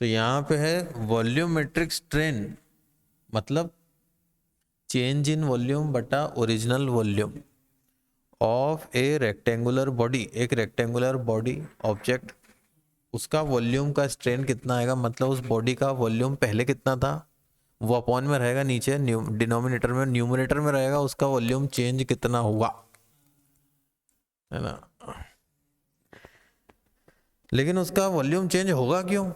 तो यहाँ पे है वॉल्यूमेट्रिक स्ट्रेन, मतलब चेंज इन वॉल्यूम बटा original volume of A rectangular body. एक रेक्टेंगुलर बॉडी ऑब्जेक्ट, उसका वॉल्यूम का स्ट्रेन कितना आएगा, मतलब उस बॉडी का वॉल्यूम पहले कितना था वो अपॉन में रहेगा, नीचे डिनोमिनेटर में, न्यूमरेटर में रहेगा उसका वॉल्यूम चेंज कितना हुआ, है ना। लेकिन उसका वॉल्यूम चेंज होगा क्यों?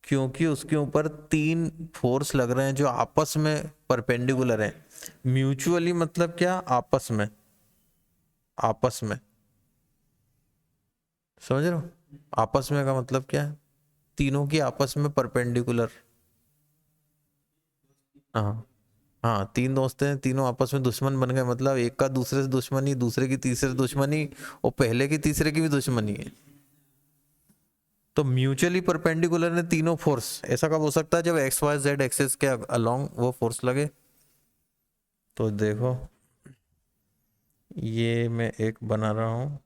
क्योंकि उसके ऊपर 3 फोर्स लग रहे हैं जो आपस में परपेंडिकुलर हैं। म्यूचुअली मतलब क्या? आपस में, आपस में, समझ रहे हो? आपस में का मतलब क्या है? तीनों की आपस में परपेंडिकुलर। हाँ हाँ, 3 दोस्त हैं, तीनों आपस में दुश्मन बन गए, मतलब एक का दूसरे से दुश्मनी, दूसरे की तीसरे से दुश्मनी, और पहले की तीसरे की भी दुश्मनी है। तो म्यूचुअली परपेंडिकुलर ने तीनों फोर्स, ऐसा कब हो सकता है? जब एक्स वाई जेड एक्सिस के अलोंग वो फोर्स लगे। तो देखो ये मैं एक बना रहा हूं,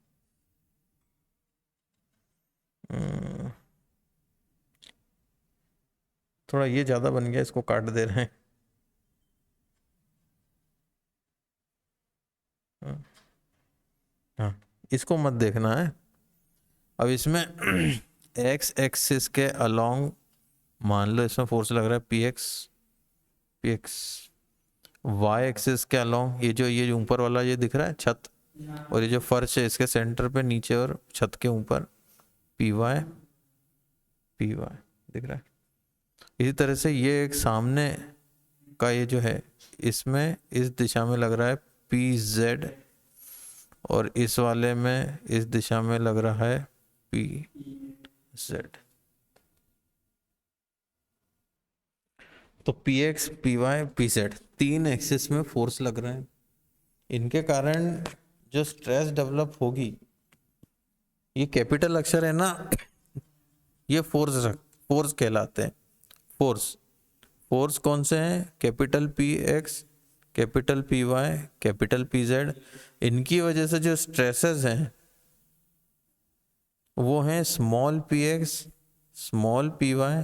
थोड़ा ये ज्यादा बन गया, इसको काट दे रहे हैं। हाँ, इसको मत देखना है। अब इसमें एक्स एक्सिस के अलोंग मान लो इसमें फोर्स लग रहा है पी एक्स। वाई एक्सिस के अलोंग ये जो ऊपर वाला ये दिख रहा है छत, और ये जो फर्श है इसके सेंटर पे नीचे और छत के ऊपर पी वाई दिख रहा है। इसी तरह से ये एक सामने का ये जो है, इसमें इस दिशा में लग रहा है पी जेड, और इस वाले में इस दिशा में लग रहा है पी जेड। तो P X P Y P Z 3 axis में फोर्स लग रहे हैं। इनके कारण जो स्ट्रेस डेवलप होगी, ये कैपिटल अक्षर है ना, ये फोर्स कहलाते हैं। फोर्स फोर्स कौन से हैं? Capital P X, capital P Y, capital P Z. इनकी वजह से जो स्ट्रेसेस हैं वो हैं small P X, small P Y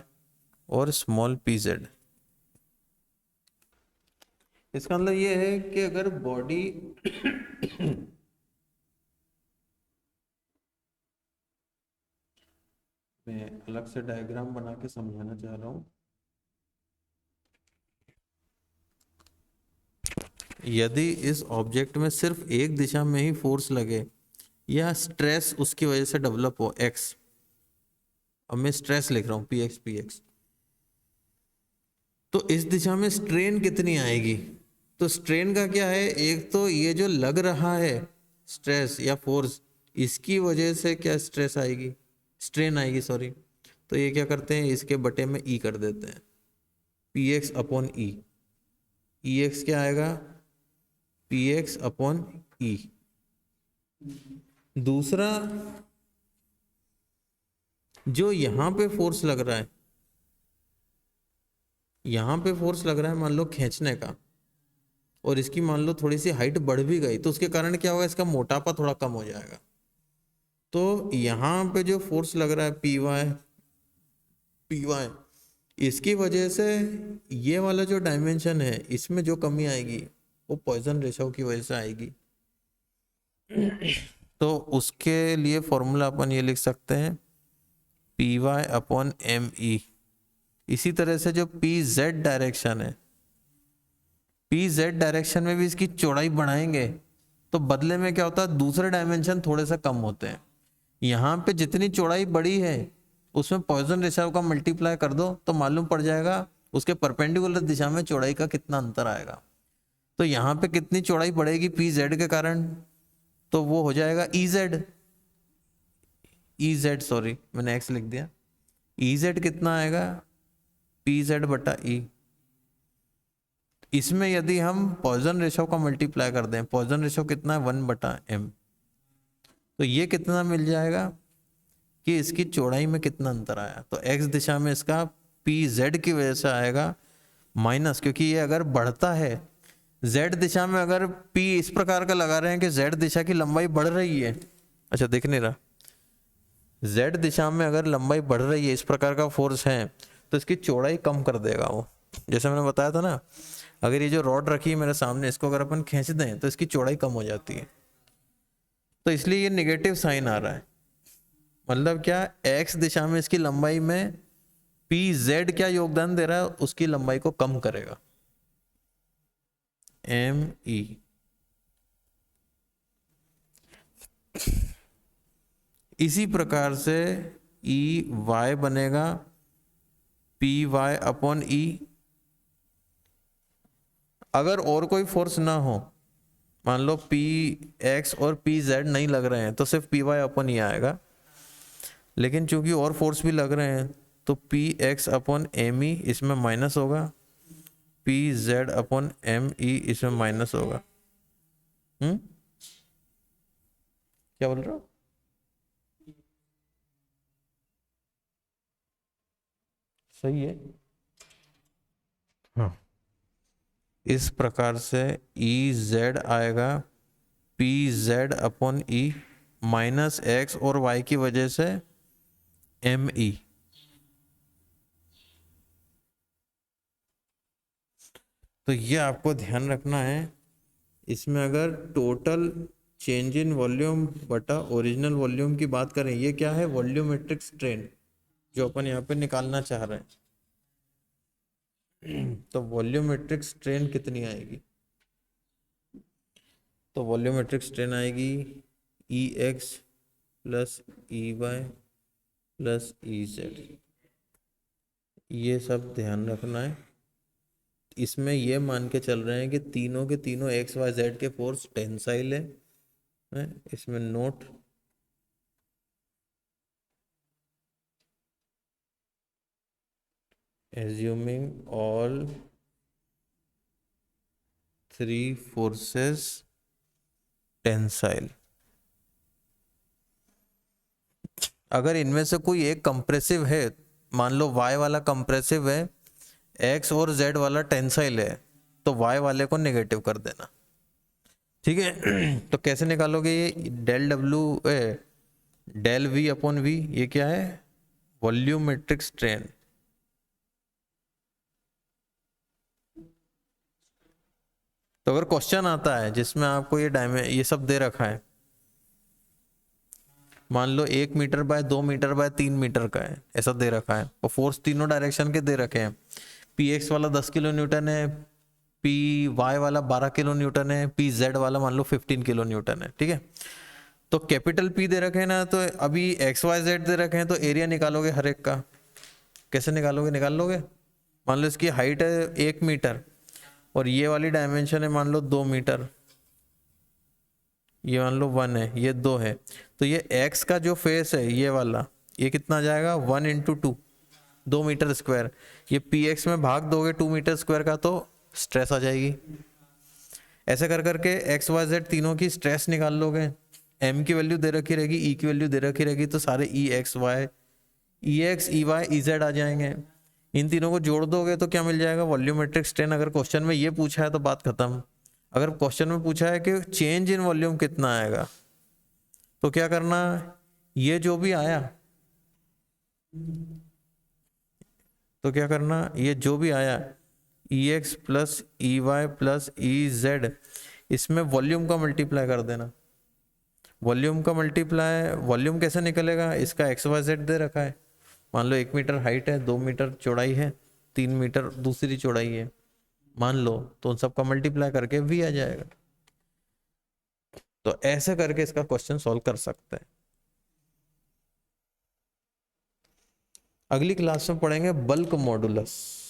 और स्मॉल पी जेड। इसका मतलब ये है कि अगर बॉडी मैं अलग से डायग्राम बना के समझाना चाह रहा हूं। यदि इस ऑब्जेक्ट में सिर्फ एक दिशा में ही फोर्स लगे या स्ट्रेस उसकी वजह से डेवलप हो एक्स, अब मैं स्ट्रेस लिख रहा हूं पी एक्स, तो इस दिशा में स्ट्रेन कितनी आएगी? तो स्ट्रेन का क्या है, एक तो ये जो लग रहा है स्ट्रेस या फोर्स, इसकी वजह से क्या स्ट्रेस आएगी, स्ट्रेन आएगी सॉरी। तो ये क्या करते हैं, इसके बटे में ई कर देते हैं, पी एक्स अपॉन ई। ई एक्स क्या आएगा? पी एक्स अपॉन ई। दूसरा, जो यहां पे फोर्स लग रहा है, यहां पे फोर्स लग रहा है मान लो खींचने का, और इसकी मान लो थोड़ी सी हाइट बढ़ भी गई, तो उसके कारण क्या होगा, इसका मोटापा थोड़ा कम हो जाएगा। तो यहां पे जो फोर्स लग रहा है पी वाई, इसकी वजह से ये वाला जो डायमेंशन है इसमें जो कमी आएगी वो पॉइजन रेशो की वजह से आएगी। तो उसके लिए फॉर्मूला अपन ये लिख सकते हैं P Y upon M E. इसी तरह से जो पी जेड डायरेक्शन है, पी जेड डायरेक्शन में भी इसकी चौड़ाई बढ़ाएंगे तो बदले में क्या होता है, दूसरे डायमेंशन थोड़े से कम होते हैं। यहाँ पे जितनी चौड़ाई बड़ी है उसमें पॉइजन रेशो का मल्टीप्लाई कर दो तो मालूम पड़ जाएगा उसके परपेंडिकुलर दिशा में चौड़ाई का कितना अंतर आएगा। तो यहाँ पे कितनी चौड़ाई बढ़ेगी पी जेड के कारण, तो वो हो जाएगा ई जेड सॉरी मैंने एक्स लिख दिया। ई जेड कितना आएगा? पी जेड बटा ई। इसमें यदि हम पॉइजन रेशो का मल्टीप्लाई कर दें, पॉइजन रेशो कितना है 1/m, तो ये कितना मिल जाएगा कि इसकी चौड़ाई में कितना अंतर आया। तो एक्स दिशा में इसका पी जेड की वजह से आएगा माइनस, क्योंकि ये अगर बढ़ता है जेड दिशा में, अगर पी इस प्रकार का लगा रहे हैं कि जेड दिशा की लंबाई बढ़ रही है, अच्छा दिख नहीं रहा, z दिशा में अगर लंबाई बढ़ रही है, इस प्रकार का फोर्स है, तो इसकी चौड़ाई कम कर देगा वो। जैसे मैंने बताया था ना, अगर ये जो रॉड रखी है मेरे सामने, इसको अगर अपन खींच दें तो इसकी चौड़ाई कम हो जाती है। तो इसलिए ये नेगेटिव साइन आ रहा है। मतलब क्या, x दिशा में इसकी लंबाई में पी जेड क्या योगदान दे रहा है, उसकी लंबाई को कम करेगा, एम ई। इसी प्रकार से ई वाई बनेगा पी वाई अपॉन ई। अगर और कोई फोर्स ना हो, मान लो पी एक्स और पी जेड नहीं लग रहे हैं, तो सिर्फ पी वाई अपॉन ई आएगा। लेकिन चूंकि और फोर्स भी लग रहे हैं, तो P X upon M E इसमें माइनस होगा, P Z upon M E इसमें माइनस होगा। क्या बोल रहे हो? सही है। हाँ, इस प्रकार से ई जेड आएगा P Z upon E minus x और वाई की वजह से एम ई। तो ये आपको ध्यान रखना है। इसमें अगर टोटल चेंज इन वॉल्यूम बटा ओरिजिनल वॉल्यूम की बात करें, ये क्या है, वॉल्यूमेट्रिक स्ट्रेन जो अपन यहाँ पे निकालना चाह रहे हैं। तो वॉल्यूमेट्रिक स्ट्रेन कितनी आएगी? तो वॉल्यूमेट्रिक स्ट्रेन आएगी e x plus e y plus e z. ये सब ध्यान रखना है। इसमें ये मान के चल रहे हैं कि तीनों के तीनों एक्स वाई जेड के फोर्स टेंसाइल है। इसमें note assuming all three forces tensile. अगर इनमें से कोई एक कंप्रेसिव है, मान लो y वाला कंप्रेसिव है, x और z वाला टेंसाइल है, तो y वाले को नेगेटिव कर देना। ठीक है। तो कैसे निकालोगे ये? Del W del V upon V, ये क्या है, वॉल्यूमेट्रिक स्ट्रेन। तो अगर क्वेश्चन आता है जिसमें आपको ये सब दे रखा है, मान लो 1 metre by 2 metre by 3 metre का है, ऐसा दे रखा है, और फोर्स तीनों डायरेक्शन के दे रखे हैं। पी एक्स वाला 10 किलो न्यूटन है, पी वाई वाला 12 किलो न्यूटन है, पी जेड वाला मान लो 15 किलो न्यूटन है। ठीक है। तो कैपिटल पी दे रखे हैं ना, तो अभी एक्स वाई जेड दे रखे हैं, तो एरिया निकालोगे हर एक का। कैसे निकालोगे? निकाल लोगे। मान लो इसकी हाइट है 1 मीटर और ये वाली डायमेंशन है मान लो 2 मीटर, ये मान लो 1 है, ये 2 है, तो ये x का जो फेस है ये वाला, ये कितना आ जाएगा, 1 इंटू 2, 2 मीटर स्क्वायर। ये पी एक्स में भाग दोगे 2 मीटर स्क्वायर का, तो स्ट्रेस आ जाएगी। ऐसे कर करके एक्स वाई जेड तीनों की स्ट्रेस निकाल लोगे। m की वैल्यू दे रखी रहेगी, e की वैल्यू दे रखी रहेगी, तो सारे e x y, e x e y e z आ जाएंगे। इन तीनों को जोड़ दोगे तो क्या मिल जाएगा, वॉल्यूमेट्रिक स्ट्रेन। अगर क्वेश्चन में ये पूछा है तो बात खत्म। अगर क्वेश्चन में पूछा है कि चेंज इन वॉल्यूम कितना आएगा, तो क्या करना, ये जो भी आया, तो क्या करना, ये जो भी आया e x plus e y plus e z, इसमें वॉल्यूम का मल्टीप्लाई कर देना। वॉल्यूम का मल्टीप्लाई, वॉल्यूम कैसे निकलेगा, इसका एक्स वाई जेड दे रखा है। मान लो 1 मीटर हाइट है, 2 मीटर चौड़ाई है, 3 मीटर दूसरी चौड़ाई है, मान लो, तो उन सबका मल्टीप्लाई करके v आ जाएगा। तो ऐसे करके इसका क्वेश्चन सॉल्व कर सकते हैं। अगली क्लास में पढ़ेंगे बल्क मॉडुलस।